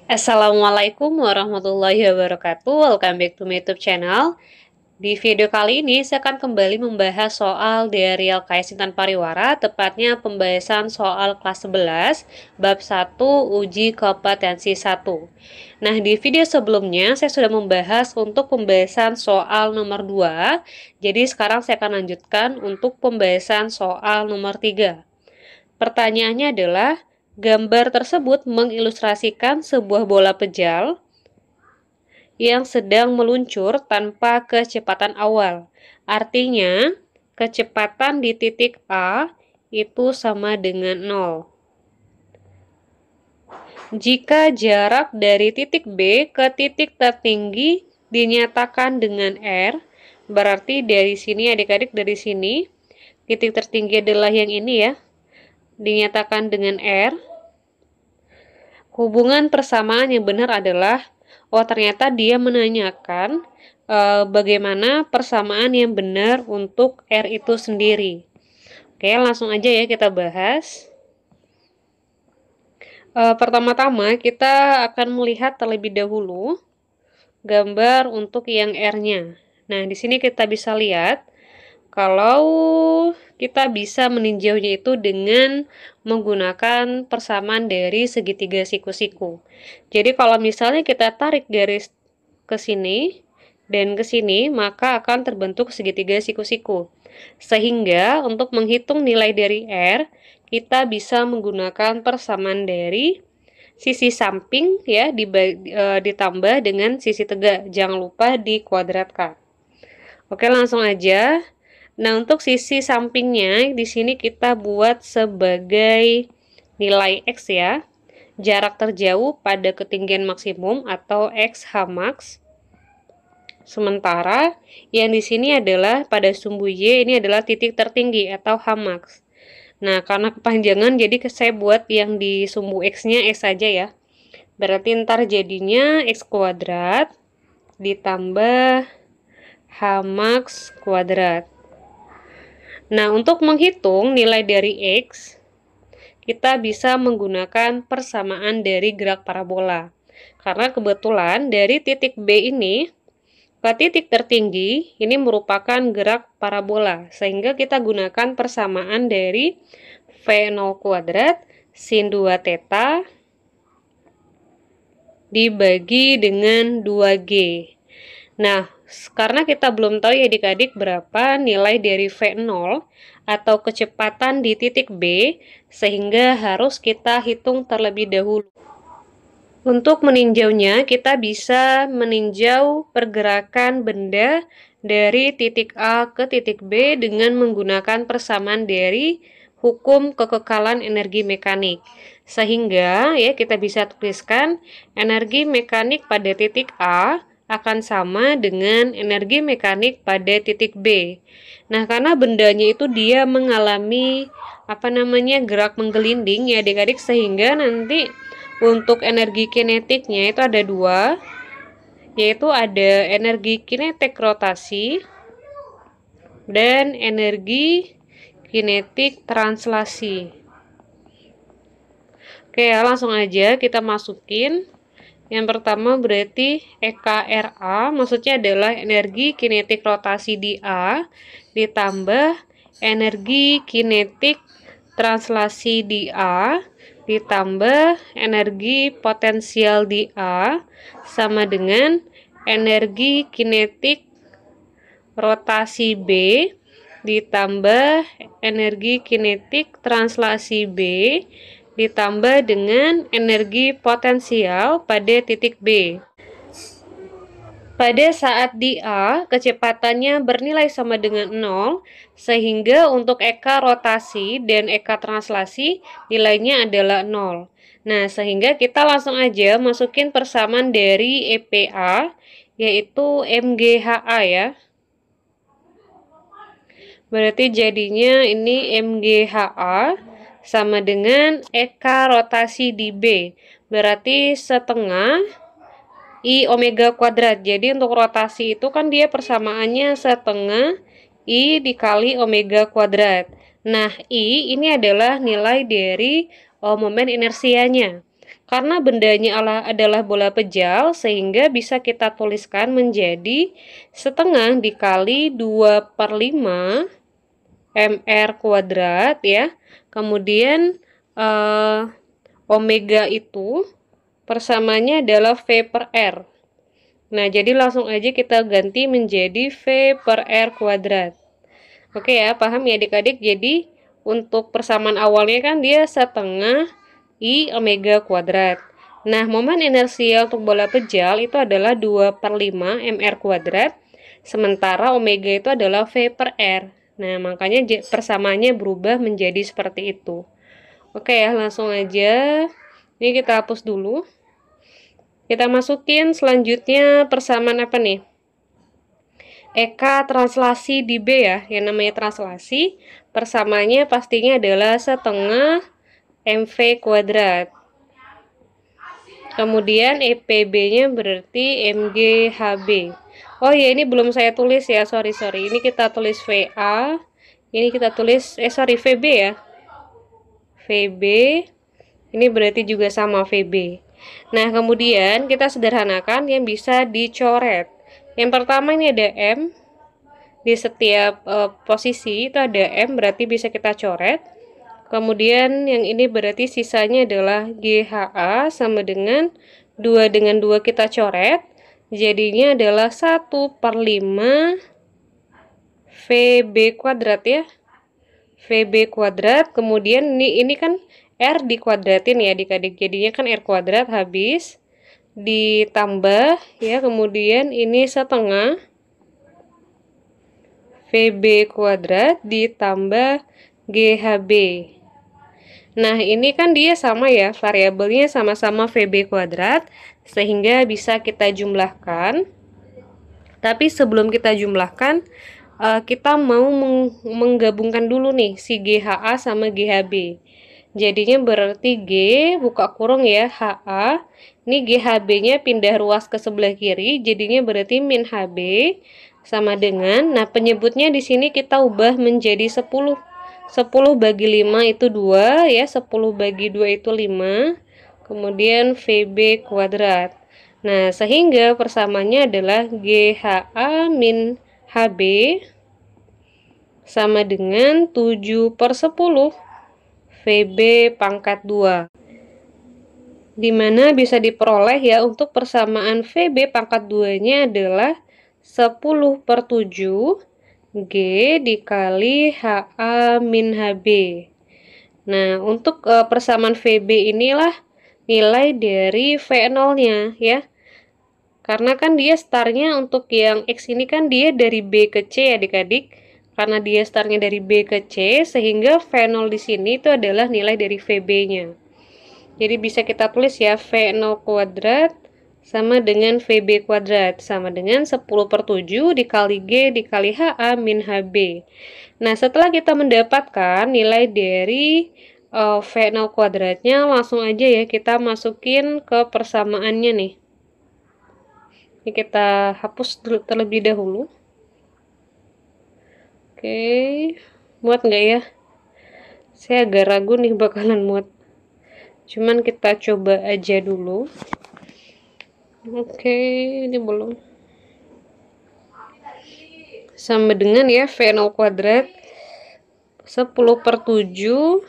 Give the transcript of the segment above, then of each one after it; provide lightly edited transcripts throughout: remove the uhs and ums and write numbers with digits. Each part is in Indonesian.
Assalamualaikum warahmatullahi wabarakatuh. Welcome back to my YouTube channel. Di video kali ini saya akan kembali membahas soal dari LKS Intan Pariwara, tepatnya pembahasan soal kelas 11 bab 1 uji kompetensi 1. Nah, di video sebelumnya saya sudah membahas untuk pembahasan soal nomor 2. Jadi sekarang saya akan lanjutkan untuk pembahasan soal nomor 3. Pertanyaannya adalah, gambar tersebut mengilustrasikan sebuah bola pejal yang sedang meluncur tanpa kecepatan awal. Artinya, kecepatan di titik A itu sama dengan 0. Jika jarak dari titik B ke titik tertinggi dinyatakan dengan R, berarti dari sini adik-adik, dari sini titik tertinggi adalah yang ini ya, dinyatakan dengan R. Hubungan persamaan yang benar adalah, ternyata dia menanyakan bagaimana persamaan yang benar untuk R itu sendiri. Oke, langsung aja ya kita bahas. Pertama-tama kita akan melihat terlebih dahulu gambar untuk yang R-nya. Nah, di sini kita bisa lihat kalau kita bisa meninjaunya itu dengan menggunakan persamaan dari segitiga siku-siku. Jadi kalau misalnya kita tarik garis ke sini dan ke sini, maka akan terbentuk segitiga siku-siku. Sehingga untuk menghitung nilai dari R, kita bisa menggunakan persamaan dari sisi samping ya ditambah dengan sisi tegak. Jangan lupa dikuadratkan. Oke, langsung aja. Nah, untuk sisi sampingnya di sini kita buat sebagai nilai X ya. Jarak terjauh pada ketinggian maksimum atau X Hmax. Sementara yang di sini adalah pada sumbu Y ini adalah titik tertinggi atau Hmax. Nah, karena kepanjangan jadi saya buat yang di sumbu X-nya X saja ya. Berarti ntar jadinya X kuadrat ditambah Hmax kuadrat. Nah, untuk menghitung nilai dari X, kita bisa menggunakan persamaan dari gerak parabola. Karena kebetulan dari titik B ini ke titik tertinggi, ini merupakan gerak parabola. Sehingga kita gunakan persamaan dari V0 kuadrat sin 2 theta dibagi dengan 2G. Nah, karena kita belum tahu ya adik-adik berapa nilai dari V0 atau kecepatan di titik B, sehingga harus kita hitung terlebih dahulu. Untuk meninjaunya, kita bisa meninjau pergerakan benda dari titik A ke titik B dengan menggunakan persamaan dari hukum kekekalan energi mekanik. Sehingga ya kita bisa tuliskan energi mekanik pada titik A akan sama dengan energi mekanik pada titik B. Nah, karena bendanya itu dia mengalami gerak menggelinding ya adik-adik, sehingga nanti untuk energi kinetiknya itu ada dua, yaitu ada energi kinetik rotasi dan energi kinetik translasi. Oke, langsung aja kita masukin. Yang pertama berarti EKRA, maksudnya adalah energi kinetik rotasi di A ditambah energi kinetik translasi di A ditambah energi potensial di A sama dengan energi kinetik rotasi B ditambah energi kinetik translasi B ditambah dengan energi potensial pada titik B. Pada saat di A, kecepatannya bernilai sama dengan 0, sehingga untuk EK rotasi dan EK translasi nilainya adalah 0. Nah, sehingga kita langsung aja masukin persamaan dari EPA, yaitu MGHA ya. Berarti jadinya ini MGHA sama dengan EK rotasi di B. Berarti setengah I omega kuadrat. Jadi untuk rotasi itu kan dia persamaannya setengah I dikali omega kuadrat. Nah, I ini adalah nilai dari momen inersianya. karena bendanya adalah bola pejal, sehingga bisa kita tuliskan menjadi setengah dikali 2/5 mr kuadrat ya. Kemudian omega itu persamanya adalah V per R. Nah, jadi langsung aja kita ganti menjadi V per R kuadrat. Oke ya, paham ya adik-adik? Jadi untuk persamaan awalnya kan dia setengah I omega kuadrat. Nah, momen inersial untuk bola pejal itu adalah 2/5 mr kuadrat, sementara omega itu adalah V per R. Nah, makanya persamaannya berubah menjadi seperti itu. Oke ya, langsung aja. Ini kita hapus dulu. Kita masukin selanjutnya persamaan apa nih? Eka translasi di B ya, yang namanya translasi. Persamaannya pastinya adalah setengah MV kuadrat. Kemudian EPB-nya berarti MGHB. Oh ya, ini belum saya tulis ya, sorry. Ini kita tulis VA. Ini kita tulis, VB ya. VB. Ini berarti juga sama VB. Nah, kemudian kita sederhanakan yang bisa dicoret. Yang pertama ini ada M. Di setiap posisi itu ada M, berarti bisa kita coret. Kemudian yang ini berarti sisanya adalah GHA sama dengan 2 dengan 2 kita coret. Jadinya adalah 1/5 VB kuadrat ya. VB kuadrat. Kemudian ini kan R dikuadratin ya adik-adik. Jadinya kan R kuadrat habis. Ditambah ya. Kemudian ini setengah VB kuadrat ditambah GHB. Nah, ini kan dia sama ya, variabelnya sama-sama VB kuadrat, sehingga bisa kita jumlahkan. Tapi sebelum kita jumlahkan, kita mau menggabungkan dulu nih, si GHA sama GHB. Jadinya berarti G, buka kurung ya, HA. Ini GHB-nya pindah ruas ke sebelah kiri, jadinya berarti min HB sama dengan, nah penyebutnya di sini kita ubah menjadi 10. 10 bagi 5 itu 2 ya, 10 bagi 2 itu 5. Kemudian VB kuadrat. Nah, sehingga persamanya adalah GHA min HB sama dengan 7/10 VB pangkat 2. Dimana bisa diperoleh ya, untuk persamaan VB pangkat 2-nya adalah 10/7 G dikali HA min HB. Nah, untuk persamaan VB inilah nilai dari V0-nya ya. Karena kan dia startnya untuk yang X ini kan dia dari B ke C ya adik-adik. Karena dia startnya dari B ke C, sehingga V0 di sini itu adalah nilai dari VB-nya. Jadi bisa kita tulis ya, V0 kuadrat sama dengan VB kuadrat, sama dengan 10/7 dikali G dikali HA min HB. Nah, setelah kita mendapatkan nilai dari V0 kuadratnya, langsung aja ya kita masukin ke persamaannya nih. Ini kita hapus terlebih dahulu. Oke, muat nggak ya? Saya agak ragu nih bakalan muat. Cuman kita coba aja dulu. Oke, ini belum. Sama dengan ya V0 kuadrat 10/7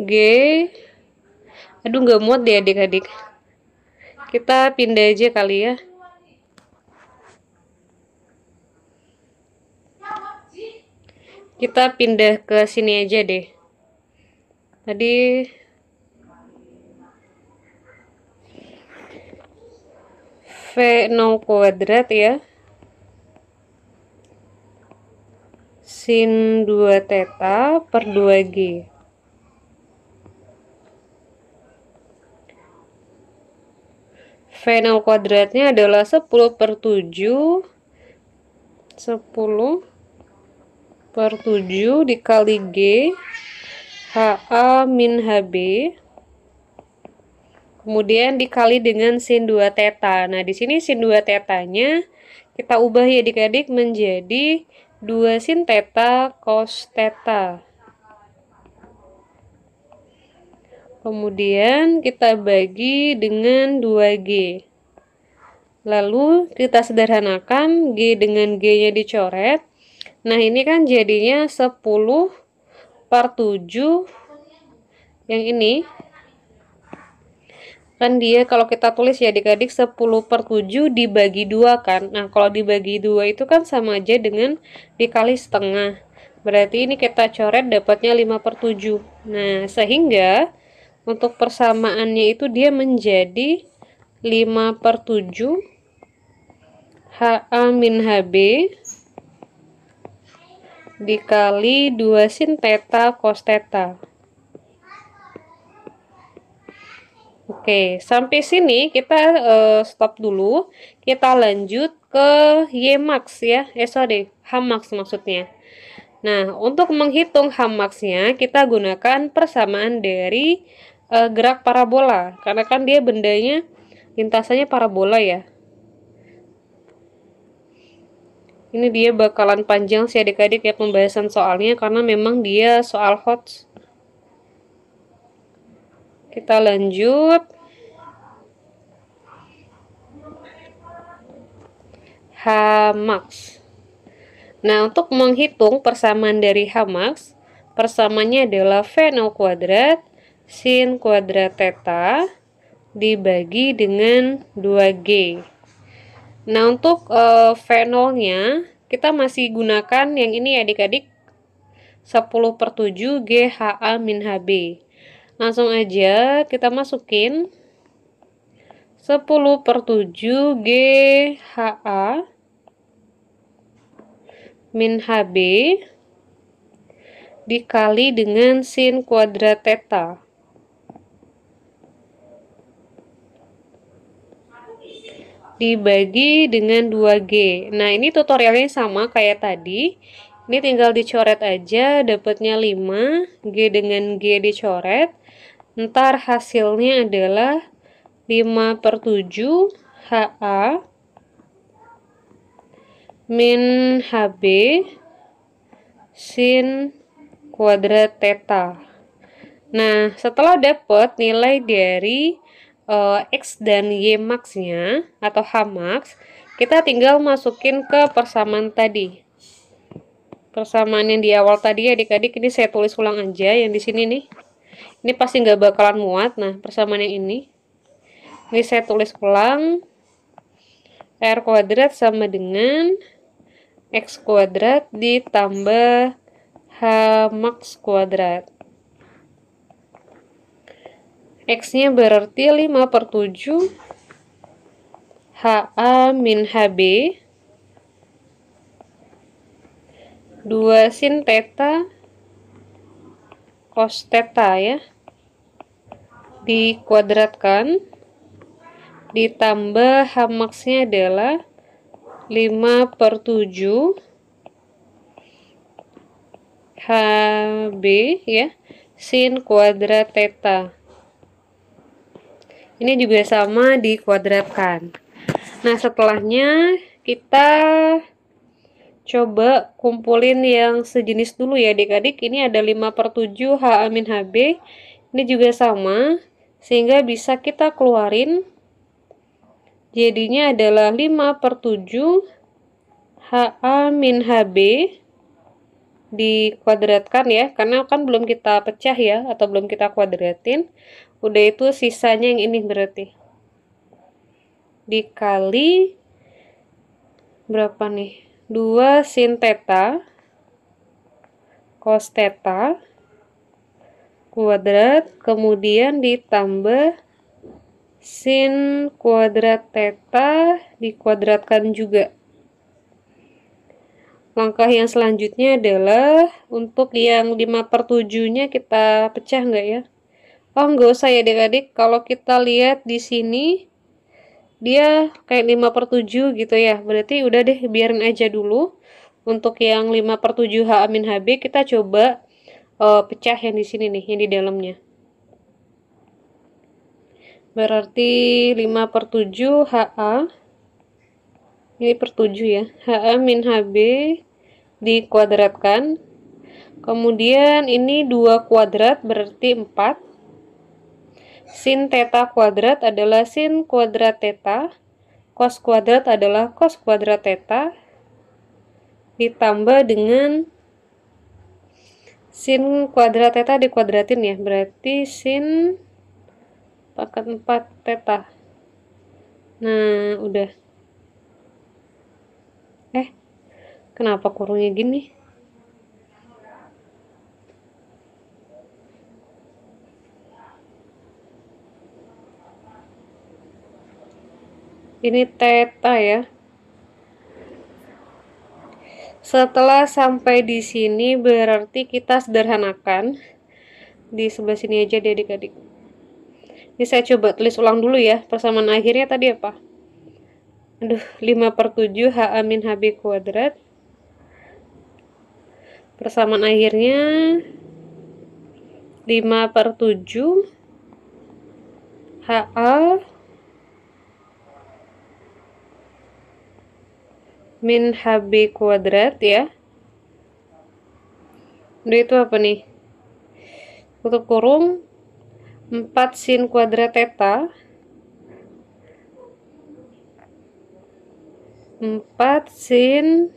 G. Aduh, nggak muat deh adik-adik. Kita pindah aja kali ya. Kita pindah ke sini aja deh. Tadi V0 kuadrat ya, sin 2 theta per 2G. V0 kuadratnya adalah 10/7 dikali G HA min HB, kemudian dikali dengan sin 2 theta. Nah, di sini sin 2 tetanya kita ubah ya adik-adik menjadi 2 sin theta cos theta. Kemudian kita bagi dengan 2G. Lalu kita sederhanakan, G dengan G-nya dicoret. Nah, ini kan jadinya 10/7. Yang ini kan dia kalau kita tulis ya adik-adik 10/7 dibagi 2 kan. Nah, kalau dibagi 2 itu kan sama aja dengan dikali setengah. Berarti ini kita coret dapatnya 5/7. Nah, sehingga untuk persamaannya itu dia menjadi 5/7 HA min HB dikali 2 sin theta cos theta. Oke, sampai sini kita stop dulu. Kita lanjut ke Y max ya. Sorry, H max maksudnya. Nah, untuk menghitung H max-nya kita gunakan persamaan dari gerak parabola. Karena kan dia bendanya lintasannya parabola ya. Ini dia bakalan panjang sih adik-adik ya pembahasan soalnya karena memang dia soal HOTS. Kita lanjut. H max. Nah, untuk menghitung persamaan dari H max, persamaannya adalah V0 kuadrat sin kuadrat theta dibagi dengan 2G. Nah, untuk V0-nya kita masih gunakan yang ini adik-adik 10/7 GHA min HB. Langsung aja kita masukin 10/7 GHA min HB dikali dengan sin kuadrat theta. Dibagi dengan 2G. Nah, ini tutorialnya sama kayak tadi. Ini tinggal dicoret aja, dapatnya 5. G dengan G dicoret. Ntar hasilnya adalah 5/7 HA min HB sin kuadrat theta. Nah, setelah dapat nilai dari X dan Y max-nya atau H max, kita tinggal masukin ke persamaan tadi. Persamaan yang di awal tadi adik-adik ini saya tulis ulang aja yang di sini nih. Ini pasti nggak bakalan muat. Nah, persamaan yang ini saya tulis ulang. R kuadrat sama dengan X kuadrat ditambah H max kuadrat. X-nya berarti 5/7 HA min HB 2 sin theta cos theta ya, dikuadratkan, ditambah H max-nya adalah 5/7 HB ya, sin kuadrat theta. Ini juga sama dikuadratkan. Nah, setelahnya kita coba kumpulin yang sejenis dulu ya adik-adik. Ini ada 5/7 HA min HB. Ini juga sama, sehingga bisa kita keluarin. Jadinya adalah 5/7 HA min HB dikuadratkan ya, karena kan belum kita pecah ya, atau belum kita kuadratin. Udah itu sisanya yang ini berarti. Dikali berapa nih? 2 sin theta cos theta kuadrat, kemudian ditambah sin kuadrat theta dikuadratkan juga. Langkah yang selanjutnya adalah untuk yang 5/7-nya kita pecah nggak ya? Oh, nggak usah ya adik-adik. Kalau kita lihat di sini, dia kayak 5/7 gitu ya. Berarti udah deh, biarin aja dulu. Untuk yang 5/7 HA min HB, kita coba pecah yang di sini nih, yang di dalamnya. Berarti 5/7 HA. Ini per 7 ya. HA min HB dikuadratkan. Kemudian ini 2 kuadrat berarti 4. Sin theta kuadrat adalah sin kuadrat theta. Cos kuadrat adalah cos kuadrat theta. Ditambah dengan sin kuadrat theta dikuadratin ya. Berarti sin pangkat 4 theta. Nah, udah. Kenapa kurungnya gini? Ini theta ya. Setelah sampai di sini berarti kita sederhanakan. Di sebelah sini aja deh adik-adik. Ini saya coba tulis ulang dulu ya. Persamaan akhirnya tadi apa? 5/7 H-HB kuadrat. Persamaan akhirnya 5/7 HA min HB kuadrat ya. Udah, itu apa nih? Tutup kurung 4 sin kuadrat theta 4 sin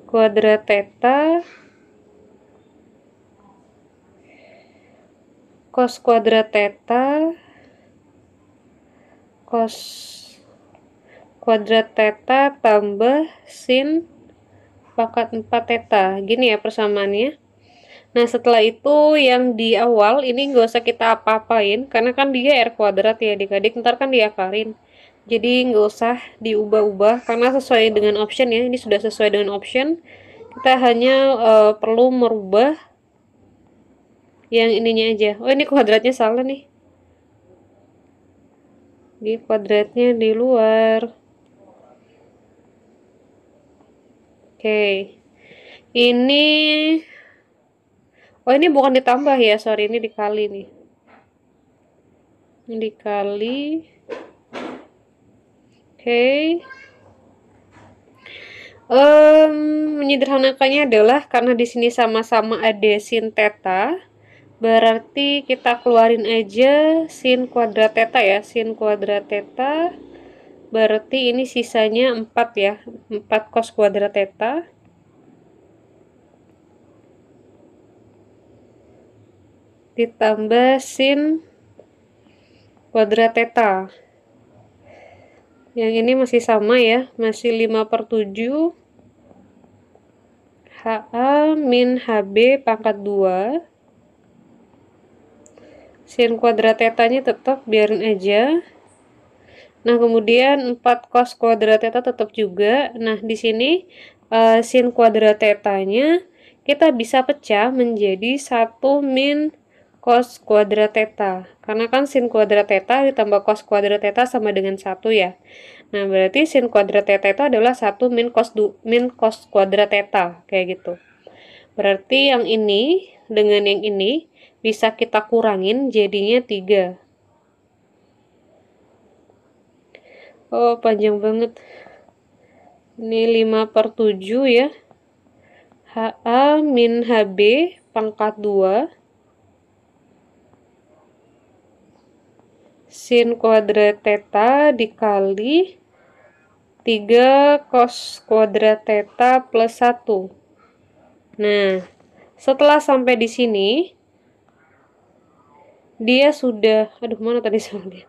kuadrat theta cos kuadrat theta cos kuadrat theta tambah sin pangkat 4 theta. Gini ya persamaannya. Nah, setelah itu yang di awal ini nggak usah kita apa-apain karena kan dia R kuadrat ya adik-adik, ntar kan diakarin. Jadi nggak usah diubah-ubah karena sesuai dengan option ya. Ini sudah sesuai dengan option. Kita hanya perlu merubah yang ininya aja. Oh, ini kuadratnya salah nih. Di kuadratnya di luar. Oke. Ini oh, ini bukan ditambah ya, sorry, ini dikali nih. Ini dikali. Oke. Menyederhanakannya adalah karena di sini sama-sama ada sin theta, berarti kita keluarin aja sin kuadrat theta ya, sin kuadrat theta. Berarti ini sisanya 4 ya, 4 cos kuadrat theta. Ditambah sin kuadrat theta. Yang ini masih sama ya, masih 5/7 HA min HB pangkat 2. Sin kuadrat tetanya tetap biarin aja. Nah, kemudian 4 cos kuadrat theta tetap juga. Nah, di sini sin kuadrat tetanya kita bisa pecah menjadi 1 min cos kuadrat theta. Karena kan sin kuadrat theta ditambah cos kuadrat theta sama dengan 1 ya. Nah, berarti sin kuadrat theta itu adalah 1 min cos kuadrat theta, kayak gitu. Berarti yang ini dengan yang ini bisa kita kurangin jadinya 3. Oh, panjang banget. Ini 5/7 ya. HA min HB pangkat 2. Sin kuadrat theta dikali 3 cos kuadrat theta plus 1. Nah, setelah sampai di sini, dia sudah, mana tadi soalnya?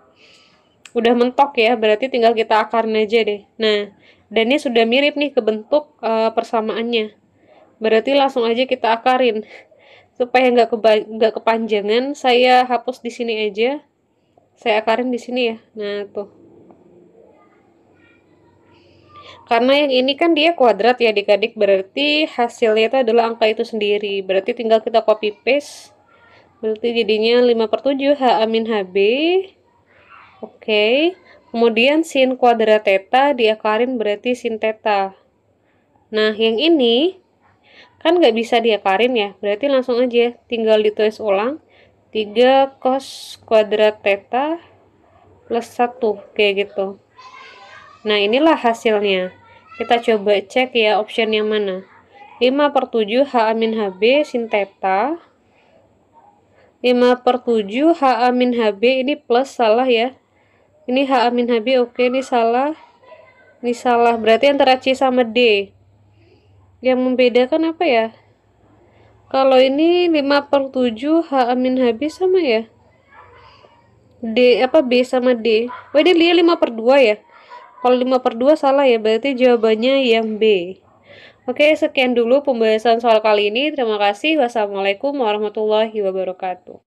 Udah mentok ya, berarti tinggal kita akarin aja deh. Nah, dan ini sudah mirip nih ke bentuk persamaannya. Berarti langsung aja kita akarin. Supaya nggak kepanjangan, saya hapus di sini aja. Saya akarin di sini ya. Nah, tuh. Karena yang ini kan dia kuadrat ya adik-adik, berarti hasilnya itu adalah angka itu sendiri. Berarti tinggal kita copy paste. Berarti jadinya 5/7 HA min HB. Oke. Kemudian sin kuadrat theta diakarin berarti sin theta. Nah, yang ini kan nggak bisa diakarin ya. Berarti langsung aja tinggal ditulis ulang. 3 cos kuadrat theta plus 1. Kayak gitu. Nah, inilah hasilnya. Kita coba cek ya option yang mana. 5/7 H min HB sin theta. 5/7 H min HB ini plus, salah ya. Ini H min HB, oke, ini salah. Ini salah, berarti antara C sama D. Yang membedakan apa ya? Kalau ini 5/7 H min HB sama ya? D, apa B sama D? Oh, ini dia 5/2 ya? Kalau 5/2 salah ya, berarti jawabannya yang B. Oke, sekian dulu pembahasan soal kali ini. Terima kasih. Wassalamualaikum warahmatullahi wabarakatuh.